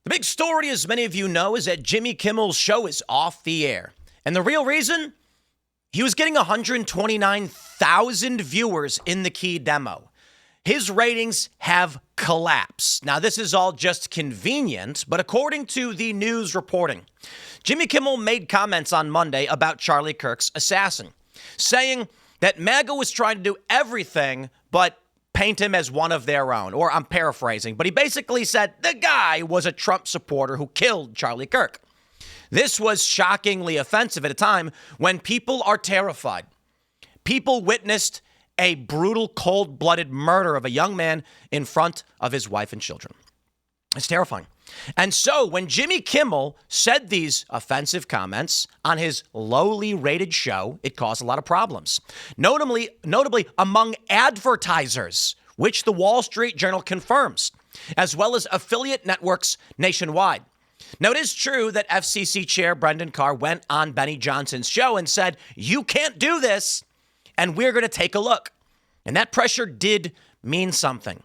The big story, as many of you know, is that Jimmy Kimmel's show is off the air. And the real reason? He was getting 129,000 viewers in the key demo. His ratings have collapsed. Now, this is all just convenient, but according to the news reporting, Jimmy Kimmel made comments on Monday about Charlie Kirk's Assassin, saying that MAGA was trying to do everything but paint him as one of their own, or I'm paraphrasing, but he basically said the guy was a Trump supporter who killed Charlie Kirk. This was shockingly offensive at a time when people are terrified. People witnessed a brutal, cold-blooded murder of a young man in front of his wife and children. It's terrifying. And so when Jimmy Kimmel said these offensive comments on his lowly rated show, it caused a lot of problems. Notably among advertisers, which the Wall Street Journal confirms, as well as affiliate networks nationwide. Now, it is true that FCC Chair Brendan Carr went on Benny Johnson's show and said, you can't do this, and we're going to take a look. And that pressure did mean something.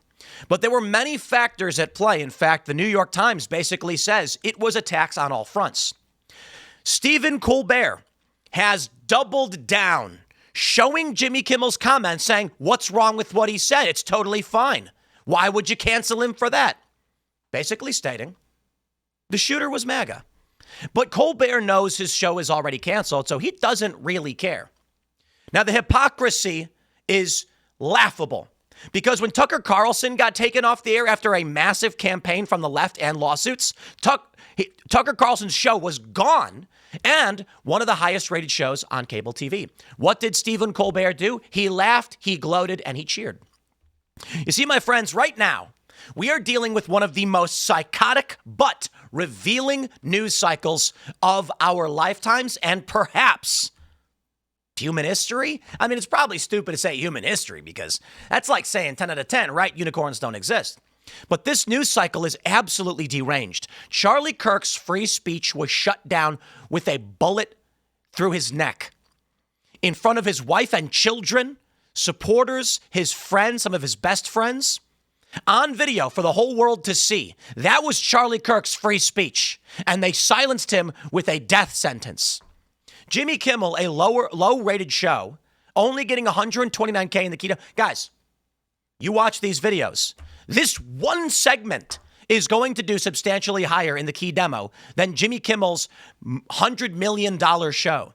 But there were many factors at play. In fact, the New York Times basically says it was attacks on all fronts. Stephen Colbert has doubled down, showing Jimmy Kimmel's comments, saying, what's wrong with what he said? It's totally fine. Why would you cancel him for that? Basically stating, the shooter was MAGA. But Colbert knows his show is already canceled, so he doesn't really care. Now, the hypocrisy is laughable. Because when Tucker Carlson got taken off the air after a massive campaign from the left and lawsuits, Tucker Carlson's show was gone and one of the highest rated shows on cable TV. What did Stephen Colbert do? He laughed, he gloated, and he cheered. You see, my friends, right now, we are dealing with one of the most psychotic but revealing news cycles of our lifetimes and perhaps human history? I mean, it's probably stupid to say human history because that's like saying 10 out of 10, right? Unicorns don't exist. But this news cycle is absolutely deranged. Charlie Kirk's free speech was shut down with a bullet through his neck in front of his wife and children, supporters, his friends, some of his best friends, on video for the whole world to see. That was Charlie Kirk's free speech, and they silenced him with a death sentence. Jimmy Kimmel, a low-rated show, only getting 129K in the key. Guys, you watch these videos. This one segment is going to do substantially higher in the key demo than Jimmy Kimmel's $100 million show.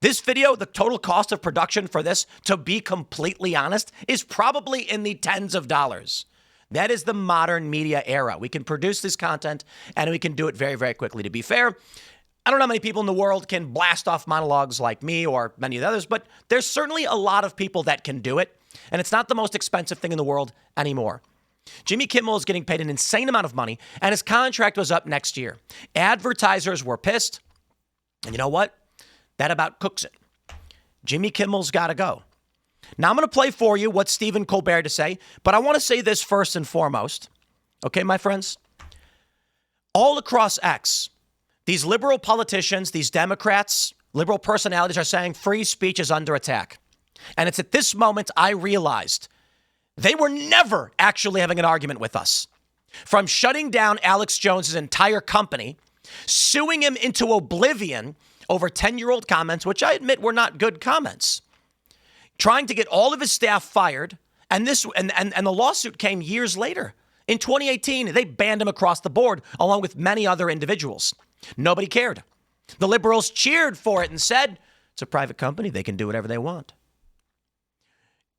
This video, the total cost of production for this, to be completely honest, is probably in the tens of dollars. That is the modern media era. We can produce this content and we can do it very, very quickly. To be fair, I don't know how many people in the world can blast off monologues like me or many of the others, but there's certainly a lot of people that can do it, and it's not the most expensive thing in the world anymore. Jimmy Kimmel is getting paid an insane amount of money, and his contract was up next year. Advertisers were pissed, and you know what? That about cooks it. Jimmy Kimmel's got to go. Now, I'm going to play for you what Stephen Colbert to say, but I want to say this first and foremost. Okay, my friends? All across X, these liberal politicians, these Democrats, liberal personalities are saying free speech is under attack. And it's at this moment I realized they were never actually having an argument with us. From shutting down Alex Jones's entire company, suing him into oblivion over 10-year-old comments, which I admit were not good comments, trying to get all of his staff fired, and the lawsuit came years later. In 2018, they banned him across the board, along with many other individuals. Nobody cared. The liberals cheered for it and said, it's a private company. They can do whatever they want.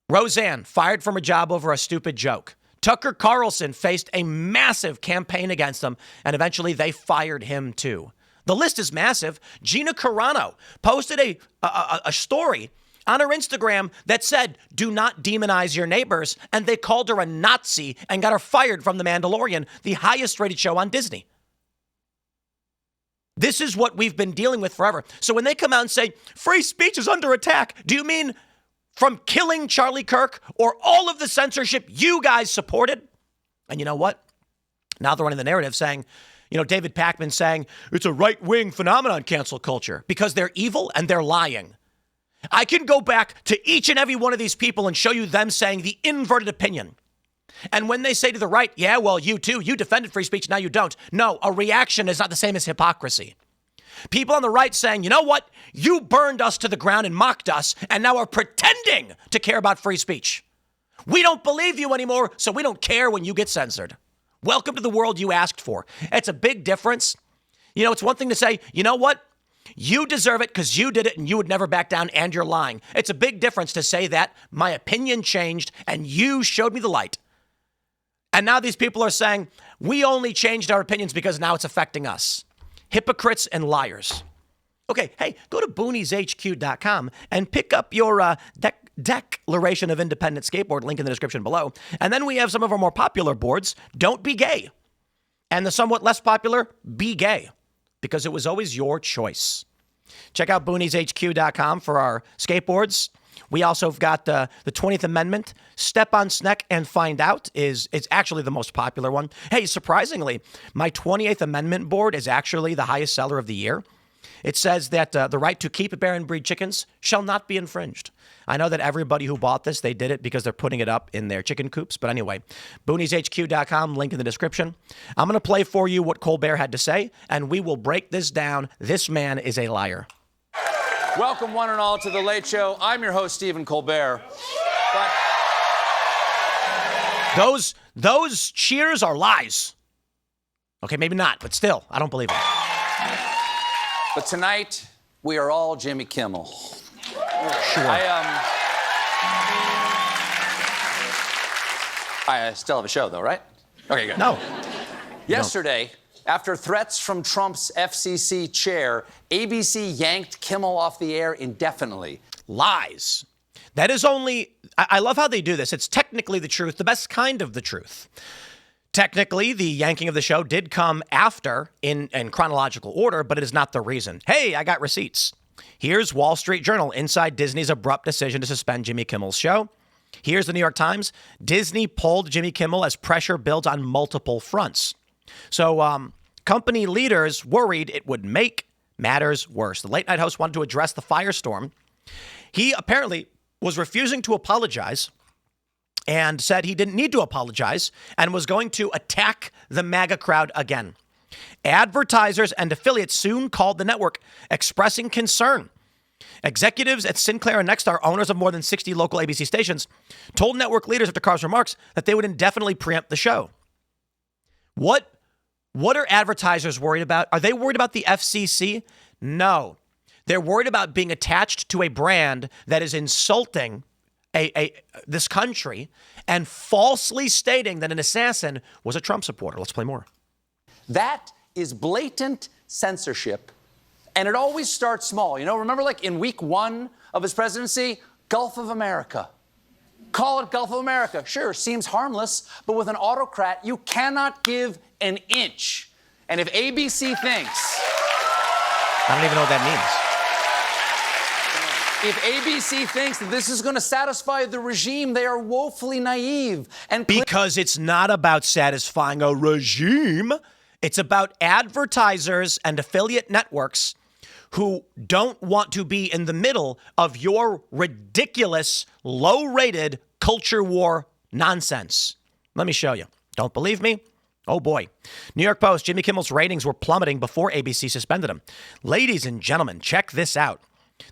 Roseanne fired from her job over a stupid joke. Tucker Carlson faced a massive campaign against him, and eventually they fired him too. The list is massive. Gina Carano posted a story on her Instagram that said, do not demonize your neighbors, and they called her a Nazi and got her fired from The Mandalorian, the highest rated show on Disney. This is what we've been dealing with forever. So when they come out and say, free speech is under attack, do you mean from killing Charlie Kirk or all of the censorship you guys supported? And you know what? Now they're running the narrative saying, David Pakman saying, it's a right-wing phenomenon, cancel culture, because they're evil and they're lying. I can go back to each and every one of these people and show you them saying the inverted opinion. And when they say to the right, yeah, well, you too, you defended free speech, now you don't. No, a reaction is not the same as hypocrisy. People on the right saying, you know what? You burned us to the ground and mocked us, and now are pretending to care about free speech. We don't believe you anymore, so we don't care when you get censored. Welcome to the world you asked for. It's a big difference. You know, it's one thing to say, you know what? You deserve it because you did it and you would never back down and you're lying. It's a big difference to say that my opinion changed and you showed me the light. And now these people are saying, we only changed our opinions because now it's affecting us. Hypocrites and liars. Okay, hey, go to boonieshq.com and pick up your Declaration of Independent skateboard, link in the description below. And then we have some of our more popular boards, Don't Be Gay. And the somewhat less popular, Be Gay, because it was always your choice. Check out boonieshq.com for our skateboards. We also have got the 20th Amendment. Step on Sneck and Find Out is actually the most popular one. Hey, surprisingly, my 28th Amendment board is actually the highest seller of the year. It says that the right to keep, bear, and breed chickens shall not be infringed. I know that everybody who bought this, they did it because they're putting it up in their chicken coops. But anyway, boonieshq.com, link in the description. I'm going to play for you what Colbert had to say, and we will break this down. This man is a liar. Welcome, one and all, to The Late Show. I'm your host, Stephen Colbert. But those cheers are lies. Okay, maybe not, but still, I don't believe it. But tonight, we are all Jimmy Kimmel. Sure. I still have a show, though, right? Okay, good. No. Yesterday, after threats from Trump's FCC chair, ABC yanked Kimmel off the air indefinitely. Lies. That is only, I love how they do this. It's technically the truth, the best kind of the truth. Technically, the yanking of the show did come after in chronological order, but it is not the reason. Hey, I got receipts. Here's Wall Street Journal, inside Disney's abrupt decision to suspend Jimmy Kimmel's show. Here's the New York Times. Disney pulled Jimmy Kimmel as pressure builds on multiple fronts. So company leaders worried it would make matters worse. The late night host wanted to address the firestorm. He apparently was refusing to apologize and said he didn't need to apologize and was going to attack the MAGA crowd again. Advertisers and affiliates soon called the network, expressing concern. Executives at Sinclair and Nexstar, owners of more than 60 local ABC stations, told network leaders after Carr's remarks that they would indefinitely preempt the show. What are advertisers worried about? Are they worried about the FCC? No. They're worried about being attached to a brand that is insulting this country and falsely stating that an assassin was a Trump supporter. Let's play more. That is blatant censorship, and it always starts small. You know, remember like in week 1 of his presidency, Gulf of America. Call it Gulf of America. Sure, seems harmless, but with an autocrat, you cannot give an inch. And if ABC thinks... I don't even know what that means. If ABC thinks that this is going to satisfy the regime, they are woefully naive. And because it's not about satisfying a regime. It's about advertisers and affiliate networks who don't want to be in the middle of your ridiculous, low-rated culture war nonsense. Let me show you. Don't believe me? Oh, boy. New York Post, Jimmy Kimmel's ratings were plummeting before ABC suspended him. Ladies and gentlemen, check this out.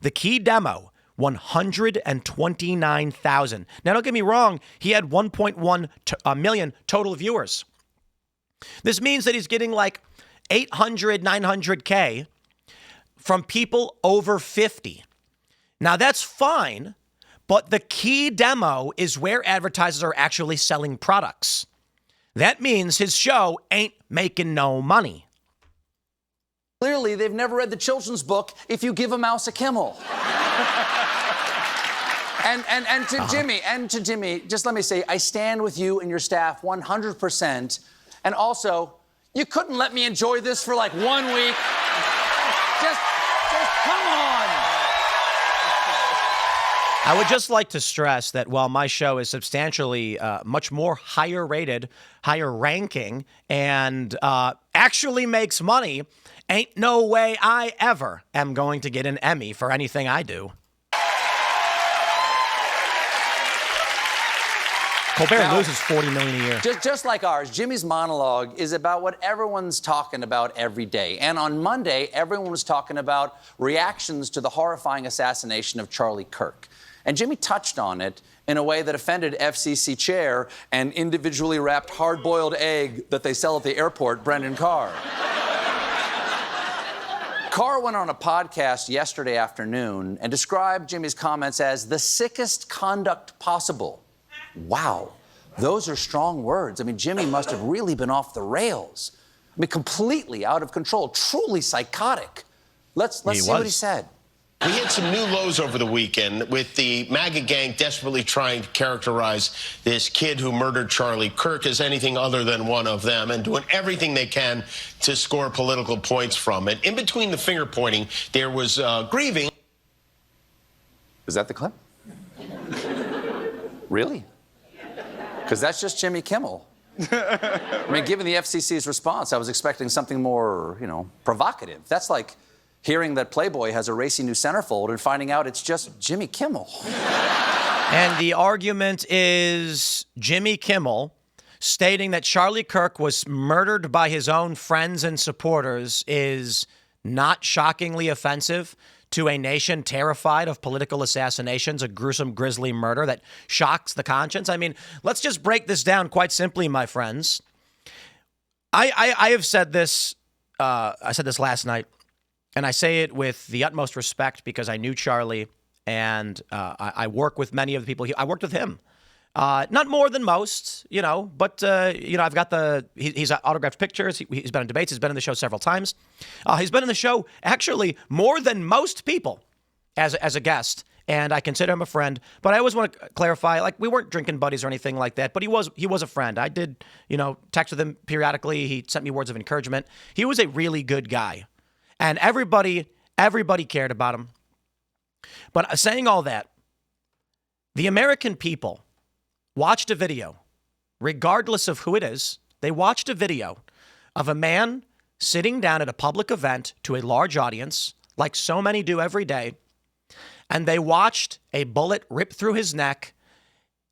The key demo, 129,000. Now, don't get me wrong. He had 1.1 million total viewers. This means that he's getting like 800, 900K from people over 50. Now, that's fine, but the key demo is where advertisers are actually selling products. That means his show ain't making no money. Clearly, they've never read the children's book, If You Give a Mouse a Kimmel. and to Jimmy, just let me say, I stand with you and your staff 100%. And also, you couldn't let me enjoy this for like 1 week. Just come on. I would just like to stress that while my show is substantially much more higher rated, higher ranking, and actually makes money, ain't no way I ever am going to get an Emmy for anything I do. Colbert Now, loses $40 million a year. Just like ours, Jimmy's monologue is about what everyone's talking about every day. And on Monday, everyone was talking about reactions to the horrifying assassination of Charlie Kirk. And Jimmy touched on it in a way that offended FCC chair and individually wrapped hard-boiled egg that they sell at the airport, Brendan Carr. Carr went on a podcast yesterday afternoon and described Jimmy's comments as the sickest conduct possible. Wow, those are strong words. I mean, Jimmy must have really been off the rails. I mean, completely out of control, truly psychotic. Let's see what he said. We hit some new lows over the weekend with the MAGA gang desperately trying to characterize this kid who murdered Charlie Kirk as anything other than one of them and doing everything they can to score political points from it. In between the finger pointing, there was grieving. Is that the clip? Really? Because that's just Jimmy Kimmel. I mean, given the FCC's response, I was expecting something more, provocative. That's like hearing that Playboy has a racy new centerfold and finding out it's just Jimmy Kimmel. And the argument is Jimmy Kimmel stating that Charlie Kirk was murdered by his own friends and supporters is not shockingly offensive to a nation terrified of political assassinations, a gruesome, grisly murder that shocks the conscience. I mean, let's just break this down quite simply, my friends. I have said this, I said this last night, and I say it with the utmost respect because I knew Charlie, and I work with many of the people. I worked with him. Not more than most, but, I've got he's autographed pictures. He's been in debates. He's been in the show several times. He's been in the show actually more than most people as a guest. And I consider him a friend, but I always want to clarify, like, we weren't drinking buddies or anything like that, but he was a friend. I did, text with him periodically. He sent me words of encouragement. He was a really good guy, and everybody cared about him. But saying all that, the American people watched a video, regardless of who it is. They watched a video of a man sitting down at a public event to a large audience, like so many do every day, and they watched a bullet rip through his neck.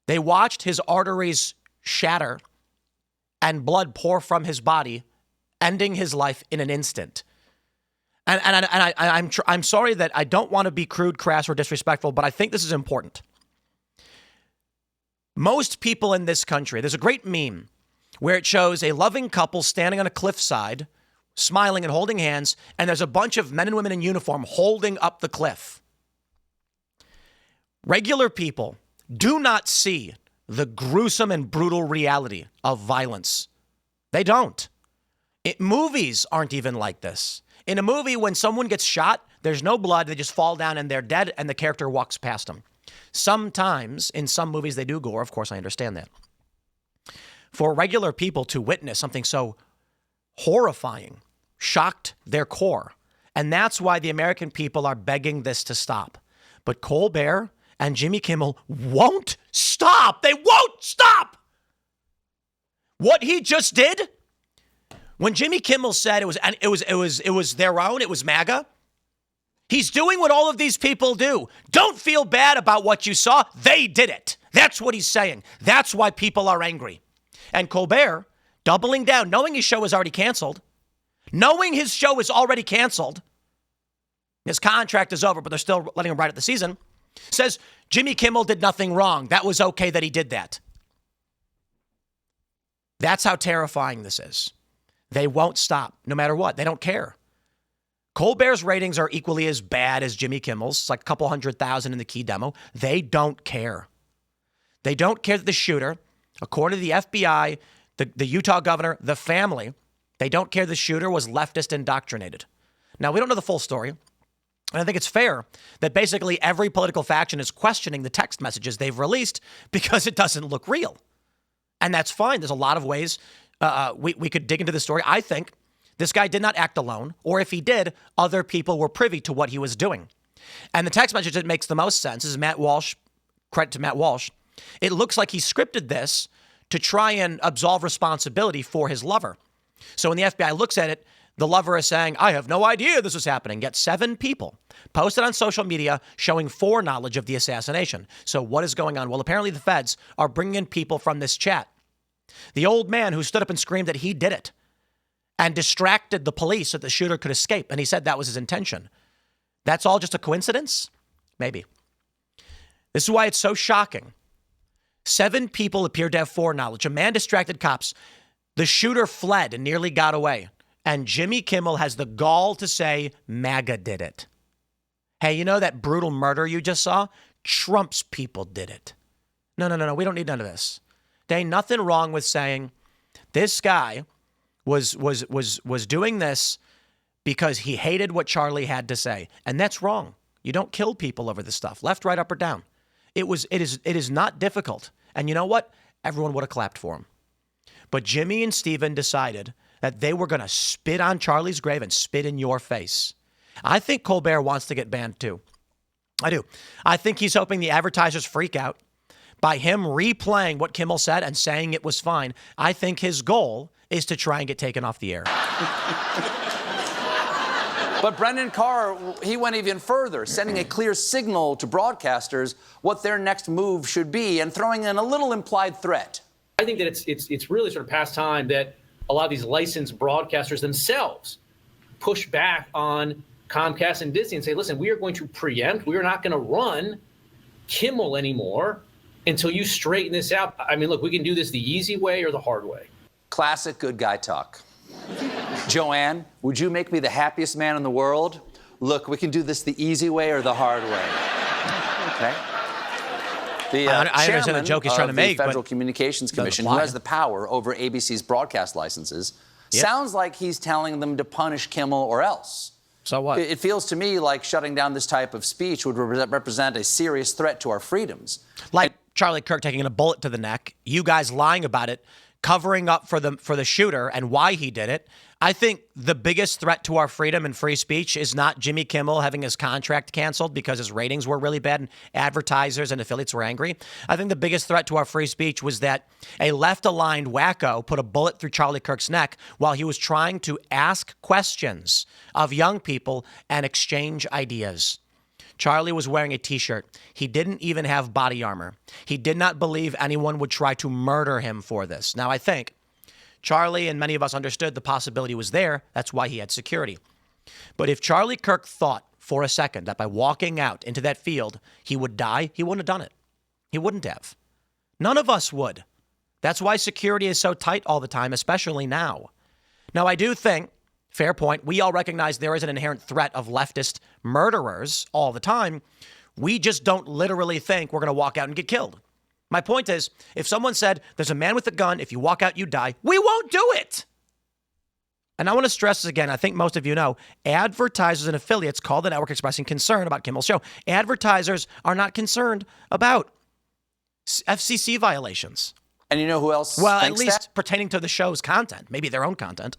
They watched his arteries shatter and blood pour from his body, ending his life in an instant. And I'm sorry that I don't want to be crude, crass, or disrespectful, but I think this is important. Most people in this country, there's a great meme where it shows a loving couple standing on a cliffside, smiling and holding hands, and there's a bunch of men and women in uniform holding up the cliff. Regular people do not see the gruesome and brutal reality of violence. They don't. Movies aren't even like this. In a movie, when someone gets shot, there's no blood, they just fall down and they're dead, and the character walks past them. Sometimes, in some movies, they do gore. Of course, I understand that. For regular people to witness something so horrifying shocked their core. And that's why the American people are begging this to stop. But Colbert and Jimmy Kimmel won't stop. They won't stop. What he just did, when Jimmy Kimmel said it was their own, it was MAGA, he's doing what all of these people do. Don't feel bad about what you saw. They did it. That's what he's saying. That's why people are angry. And Colbert, doubling down, knowing his show is already canceled, his contract is over, but they're still letting him ride out the season, says Jimmy Kimmel did nothing wrong. That was okay that he did that. That's how terrifying this is. They won't stop, no matter what. They don't care. Colbert's ratings are equally as bad as Jimmy Kimmel's. It's like a couple 100,000 in the key demo. They don't care. They don't care that the shooter, according to the FBI, the Utah governor, the family, they don't care the shooter was leftist indoctrinated. Now, we don't know the full story. And I think it's fair that basically every political faction is questioning the text messages they've released because it doesn't look real. And that's fine. There's a lot of ways we could dig into the story. I think this guy did not act alone, or if he did, other people were privy to what he was doing. And the text message that makes the most sense is Matt Walsh, credit to Matt Walsh. It looks like he scripted this to try and absolve responsibility for his lover. So when the FBI looks at it, The lover is saying, I have no idea this was happening. Yet 7 people posted on social media showing foreknowledge of the assassination. So what is going on? Well, apparently the feds are bringing in people from this chat. The old man who stood up and screamed that he did it and distracted the police so the shooter could escape. And he said that was his intention. That's all just a coincidence? Maybe. This is why it's so shocking. 7 people appeared to have foreknowledge. A man distracted cops. The shooter fled and nearly got away. And Jimmy Kimmel has the gall to say MAGA did it. Hey, you know that brutal murder you just saw? Trump's people did it. No. We don't need none of this. There ain't nothing wrong with saying this guy was doing this because he hated what Charlie had to say. And that's wrong. You don't kill people over this stuff, left, right, up, or down. It is not difficult. And you know what? Everyone would have clapped for him. But Jimmy and Steven decided that they were going to spit on Charlie's grave and spit in your face. I think Colbert wants to get banned too. I do. I think he's hoping the advertisers freak out by him replaying what Kimmel said and saying it was fine. I think his goal is to try and get taken off the air. But Brendan Carr, he went even further, sending a clear signal to broadcasters what their next move should be and throwing in a little implied threat. I think that it's really sort of past time that a lot of these licensed broadcasters themselves push back on Comcast and Disney and say, listen, we are going to preempt. We are not going to run Kimmel anymore until you straighten this out. I mean, look, we can do this the easy way or the hard way. Classic good guy talk. Joanne, would you make me the happiest man in the world? Look, we can do this the easy way or the hard way. Okay? I understand the joke he's trying to make, the Federal Communications Commission, who has the power over ABC's broadcast licenses, sounds like he's telling them to punish Kimmel or else. So what? It feels to me like shutting down this type of speech would represent a serious threat to our freedoms. Like Charlie Kirk taking a bullet to the neck, you guys lying about it, covering up for the shooter and why he did it. I think the biggest threat to our freedom and free speech is not Jimmy Kimmel having his contract canceled because his ratings were really bad and advertisers and affiliates were angry. I think the biggest threat to our free speech was that a left-aligned wacko put a bullet through Charlie Kirk's neck while he was trying to ask questions of young people and exchange ideas. Charlie was wearing a T-shirt. He didn't even have body armor. He did not believe anyone would try to murder him for this. Now, I think Charlie and many of us understood the possibility was there. That's why he had security. But if Charlie Kirk thought for a second that by walking out into that field, he would die, he wouldn't have done it. He wouldn't have. None of us would. That's why security is so tight all the time, especially now. Now, I do think, fair point, we all recognize there is an inherent threat of leftist murderers all the time. We just don't literally think we're going to walk out and get killed. My point is, if someone said, there's a man with a gun, if you walk out, you die, we won't do it. And I want to stress this again. I think most of you know, advertisers and affiliates call the network expressing concern about Kimmel's show. Advertisers are not concerned about FCC violations. And you know who else Well, at thinks least that? pertaining to the show's content, maybe their own content.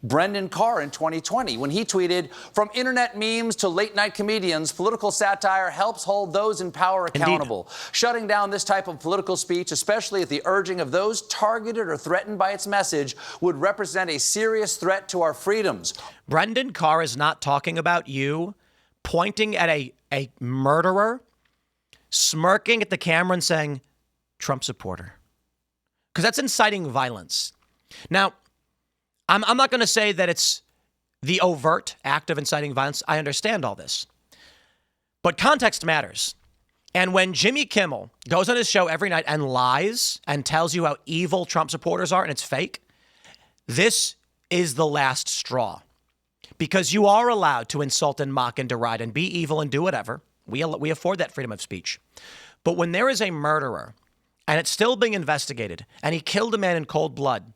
Brendan Carr in 2020 when he tweeted, from internet memes to late-night comedians, political satire helps hold those in power accountable. Indeed. Shutting down this type of political speech, especially at the urging of those targeted or threatened by its message, would represent a serious threat to our freedoms. Brendan Carr is not talking about you pointing at a murderer, smirking at the camera and saying, Trump supporter. Because that's inciting violence. Now, I'm not going to say that it's the overt act of inciting violence. I understand all this. But context matters. And when Jimmy Kimmel goes on his show every night and lies and tells you how evil Trump supporters are and it's fake, this is the last straw. Because you are allowed to insult and mock and deride and be evil and do whatever. We afford that freedom of speech. But when there is a murderer and it's still being investigated and he killed a man in cold blood,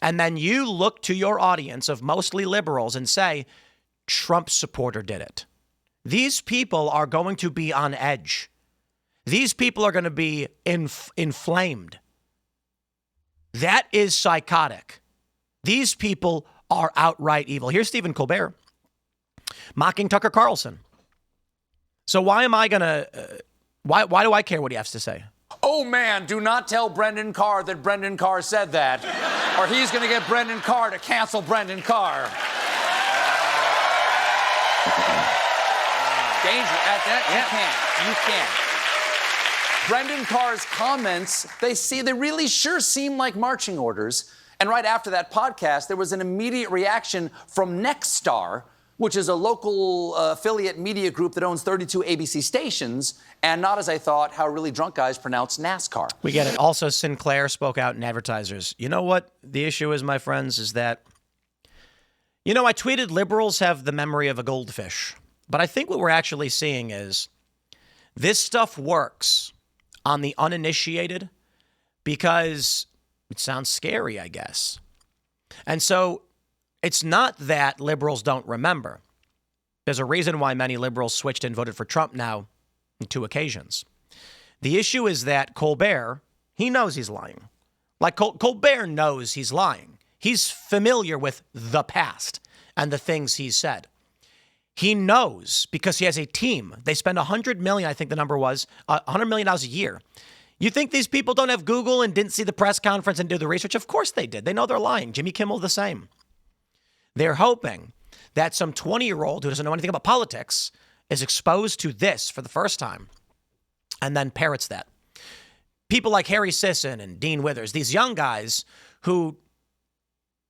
and then you look to your audience of mostly liberals and say, Trump supporter did it. These people are going to be on edge. These people are going to be inflamed. That is psychotic. These people are outright evil. Here's Stephen Colbert mocking Tucker Carlson. So why am I going to, why do I care what he has to say? oh man, do not tell Brendan Carr that Brendan Carr said that, or he's going to get Brendan Carr to cancel Brendan Carr. Danger. You can't. Brendan Carr's comments, they really sure seem like marching orders. And right after that podcast, there was an immediate reaction from Nexstar, which is a local affiliate media group that owns 32 ABC stations, and not, as I thought, how really drunk guys pronounce NASCAR. We get it. Also, Sinclair spoke out in advertisers. You know what the issue is, my friends, is that, I tweeted liberals have the memory of a goldfish. But I think what we're actually seeing is this stuff works on the uninitiated because it sounds scary, I guess. And so it's not that liberals don't remember. There's a reason why many liberals switched and voted for Trump now on 2 occasions. The issue is that Colbert, he knows he's lying. Like Colbert knows he's lying. He's familiar with the past and the things he's said. He knows because he has a team. They spend $100 million, I think the number was, $100 million a year. You think these people don't have Google and didn't see the press conference and do the research? Of course they did. They know they're lying. Jimmy Kimmel, the same. They're hoping that some 20-year-old who doesn't know anything about politics is exposed to this for the first time and then parrots that. People like Harry Sisson and Dean Withers, these young guys who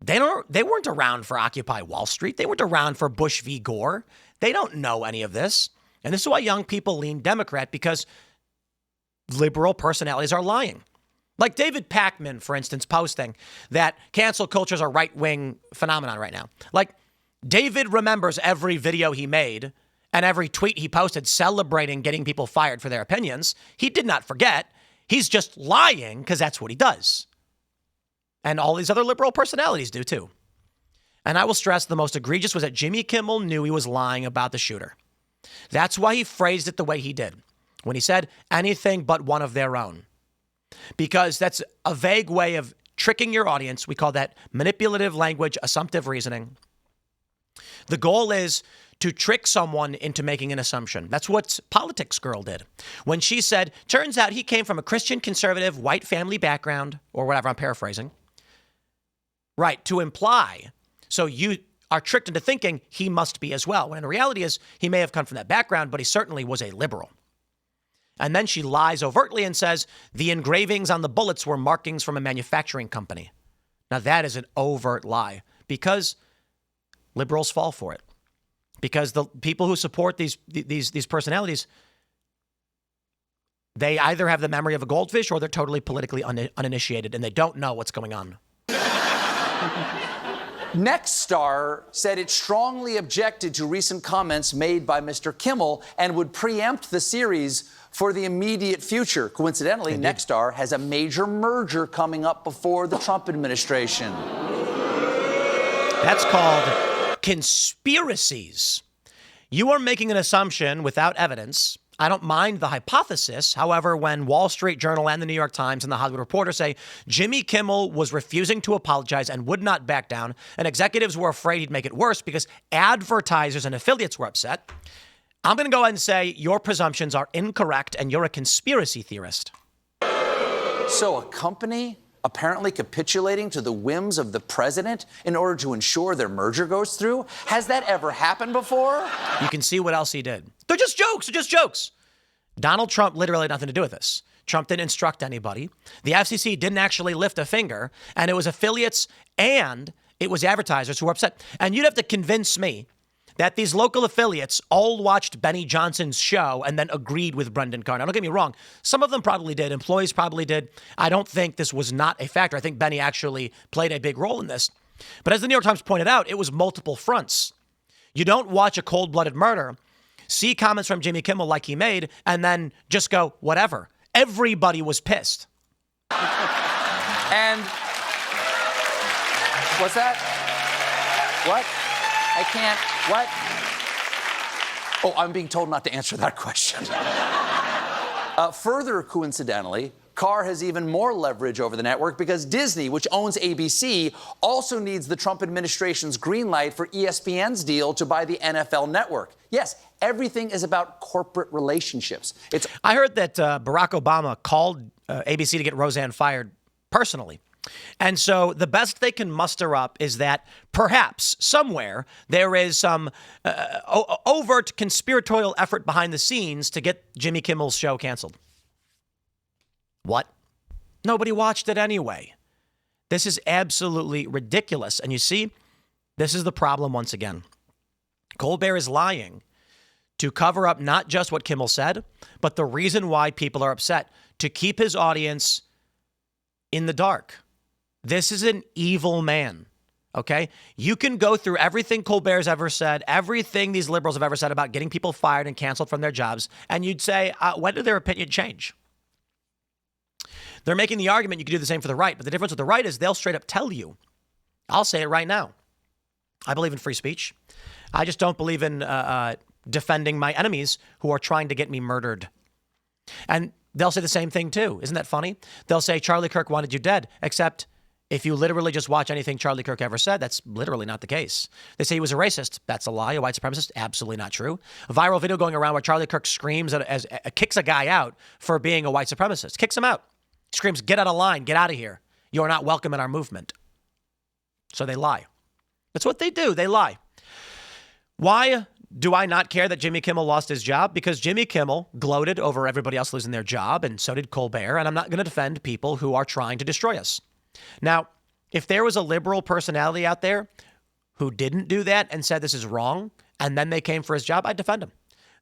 they weren't around for Occupy Wall Street. They weren't around for Bush v. Gore. They don't know any of this. And this is why young people lean Democrat, because liberal personalities are lying. Like David Pakman, for instance, posting that cancel culture is a right-wing phenomenon right now. Like, David remembers every video he made and every tweet he posted celebrating getting people fired for their opinions. He did not forget. He's just lying because that's what he does. And all these other liberal personalities do too. And I will stress the most egregious was that Jimmy Kimmel knew he was lying about the shooter. That's why he phrased it the way he did when he said anything but one of their own. Because that's a vague way of tricking your audience. We call that manipulative language, assumptive reasoning. The goal is to trick someone into making an assumption. That's what Politics Girl did. When she said, turns out he came from a Christian conservative white family background, or whatever, I'm paraphrasing. Right, to imply. So you are tricked into thinking he must be as well. When in reality is he may have come from that background, but he certainly was a liberal. And then she lies overtly and says the engravings on the bullets were markings from a manufacturing company. Now that is an overt lie because liberals fall for it. Because the people who support these personalities, they either have the memory of a goldfish or they're totally politically uninitiated and they don't know what's going on. Nexstar said it strongly objected to recent comments made by Mr. Kimmel and would preempt the series for the immediate future. Coincidentally, Indeed. Nexstar has a major merger coming up before the Trump administration. That's called conspiracies. You are making an assumption without evidence. I don't mind the hypothesis. However, when Wall Street Journal and the New York Times and the Hollywood Reporter say Jimmy Kimmel was refusing to apologize and would not back down, and executives were afraid he'd make it worse because advertisers and affiliates were upset, I'm going to go ahead and say your presumptions are incorrect and you're a conspiracy theorist. So a company apparently capitulating to the whims of the president in order to ensure their merger goes through? Has that ever happened before? You can see what else he did. They're just jokes. They're just jokes. Donald Trump literally had nothing to do with this. Trump didn't instruct anybody. The FCC didn't actually lift a finger, and it was affiliates and it was advertisers who were upset. And you'd have to convince me that these local affiliates all watched Benny Johnson's show and then agreed with Brendan Carr. Now, don't get me wrong. Some of them probably did. Employees probably did. I don't think this was not a factor. I think Benny actually played a big role in this. But as the New York Times pointed out, it was multiple fronts. You don't watch a cold-blooded murder, see comments from Jimmy Kimmel like he made, and then just go, whatever. Everybody was pissed. And what's that? What? I can't. What? Oh, I'm being told not to answer that question. Further, coincidentally, Carr has even more leverage over the network because Disney, which owns ABC, also needs the Trump administration's green light for ESPN's deal to buy the NFL network. Yes, everything is about corporate relationships. I heard that Barack Obama called ABC to get Roseanne fired personally. And so the best they can muster up is that perhaps somewhere there is some overt conspiratorial effort behind the scenes to get Jimmy Kimmel's show canceled. What? Nobody watched it anyway. This is absolutely ridiculous. And you see, this is the problem once again. Colbert is lying to cover up not just what Kimmel said, but the reason why people are upset, to keep his audience in the dark. This is an evil man, okay? You can go through everything Colbert's ever said, everything these liberals have ever said about getting people fired and canceled from their jobs, and you'd say, when did their opinion change? They're making the argument you could do the same for the right, but the difference with the right is they'll straight up tell you. I'll say it right now. I believe in free speech. I just don't believe in defending my enemies who are trying to get me murdered. And they'll say the same thing too. Isn't that funny? They'll say Charlie Kirk wanted you dead, except if you literally just watch anything Charlie Kirk ever said, that's literally not the case. They say he was a racist. That's a lie. A white supremacist. Absolutely not true. A viral video going around where Charlie Kirk screams kicks a guy out for being a white supremacist. Kicks him out. Screams, get out of line. Get out of here. You're not welcome in our movement. So they lie. That's what they do. They lie. Why do I not care that Jimmy Kimmel lost his job? Because Jimmy Kimmel gloated over everybody else losing their job, and so did Colbert, and I'm not going to defend people who are trying to destroy us. Now, if there was a liberal personality out there who didn't do that and said this is wrong, and then they came for his job, I'd defend him.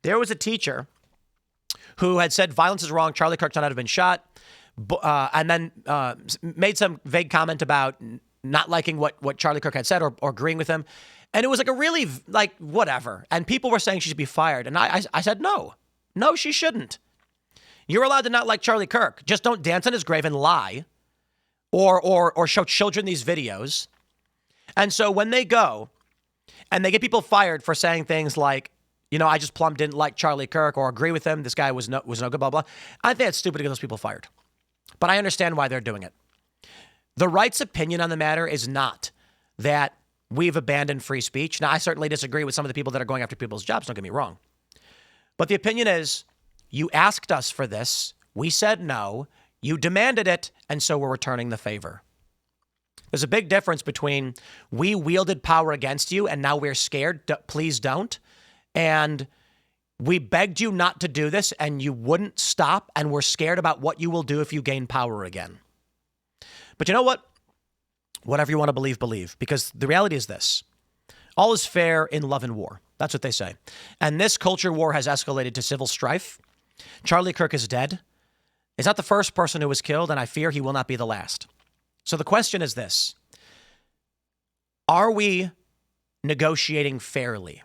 There was a teacher who had said violence is wrong, Charlie Kirk should not have been shot, and then made some vague comment about not liking what Charlie Kirk had said or agreeing with him. And it was like a really, whatever. And people were saying she should be fired. And I said, no, she shouldn't. You're allowed to not like Charlie Kirk. Just don't dance on his grave and lie or show children these videos. And so when they go and they get people fired for saying things like, I just plumb didn't like Charlie Kirk or agree with him, this guy was no good, blah, blah. I think it's stupid to get those people fired. But I understand why they're doing it. The right's opinion on the matter is not that we've abandoned free speech. Now, I certainly disagree with some of the people that are going after people's jobs, don't get me wrong. But the opinion is, you asked us for this, we said no, you demanded it, and so we're returning the favor. There's a big difference between we wielded power against you and now we're scared, please don't, and we begged you not to do this and you wouldn't stop and we're scared about what you will do if you gain power again. But you know what? Whatever you want to believe, because the reality is this. All is fair in love and war. That's what they say. And this culture war has escalated to civil strife. Charlie Kirk is dead. He's not the first person who was killed, and I fear he will not be the last. So the question is this. Are we negotiating fairly?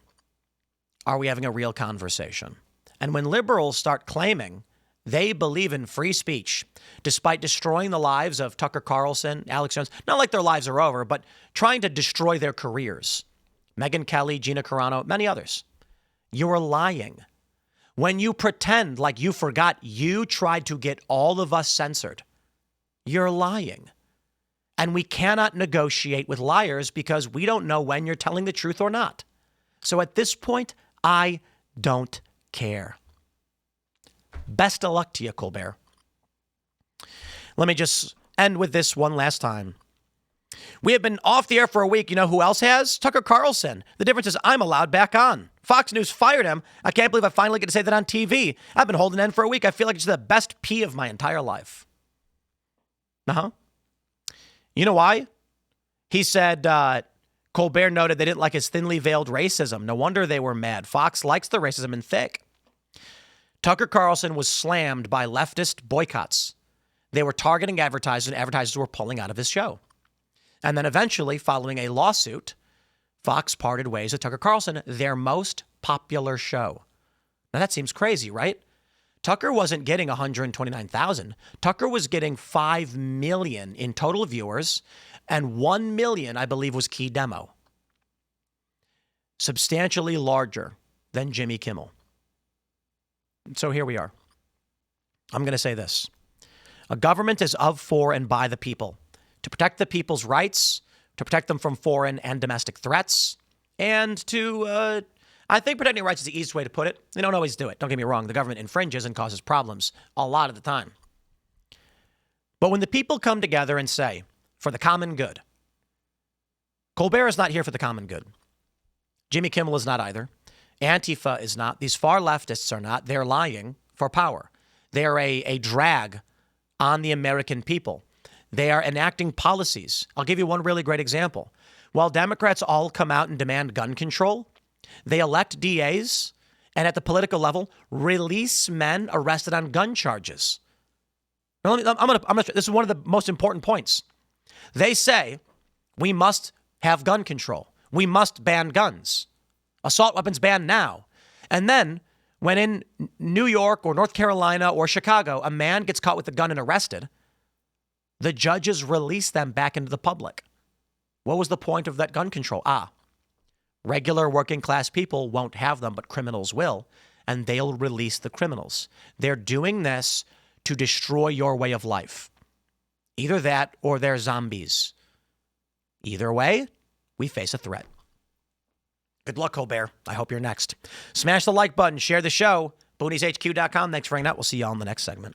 Are we having a real conversation? And when liberals start claiming they believe in free speech, despite destroying the lives of Tucker Carlson, Alex Jones, not like their lives are over, but trying to destroy their careers. Megyn Kelly, Gina Carano, many others. You're lying. When you pretend like you forgot you tried to get all of us censored, you're lying. And we cannot negotiate with liars because we don't know when you're telling the truth or not. So at this point, I don't care. Best of luck to you, Colbert. Let me just end with this one last time. We have been off the air for a week. You know who else has? Tucker Carlson. The difference is I'm allowed back on. Fox News fired him. I can't believe I finally get to say that on TV. I've been holding in for a week. I feel like it's the best pee of my entire life. You know why? He said Colbert noted they didn't like his thinly veiled racism. No wonder they were mad. Fox likes the racism in thick. Tucker Carlson was slammed by leftist boycotts. They were targeting advertisers, and advertisers were pulling out of his show. And then eventually, following a lawsuit, Fox parted ways with Tucker Carlson, their most popular show. Now that seems crazy, right? Tucker wasn't getting 129,000. Tucker was getting 5 million in total viewers, and 1 million, I believe, was key demo. Substantially larger than Jimmy Kimmel. So here we are. I'm going to say this. A government is of, for, and by the people, to protect the people's rights, to protect them from foreign and domestic threats, and to, I think protecting rights is the easiest way to put it. They don't always do it. Don't get me wrong. The government infringes and causes problems a lot of the time. But when the people come together and say, for the common good, Colbert is not here for the common good. Jimmy Kimmel is not either. Antifa is not. These far leftists are not. They're lying for power. They are a drag on the American people. They are enacting policies. I'll give you one really great example. While Democrats all come out and demand gun control, they elect DAs and at the political level release men arrested on gun charges. Now, this is one of the most important points. They say we must have gun control. We must ban guns. Assault weapons banned now. And then when in New York or North Carolina or Chicago, a man gets caught with a gun and arrested, the judges release them back into the public. What was the point of that gun control? Regular working class people won't have them, but criminals will, and they'll release the criminals. They're doing this to destroy your way of life. Either that or they're zombies. Either way, we face a threat. Good luck, Colbert. I hope you're next. Smash the like button, share the show. BooniesHQ.com. Thanks for hanging out. We'll see you all in the next segment.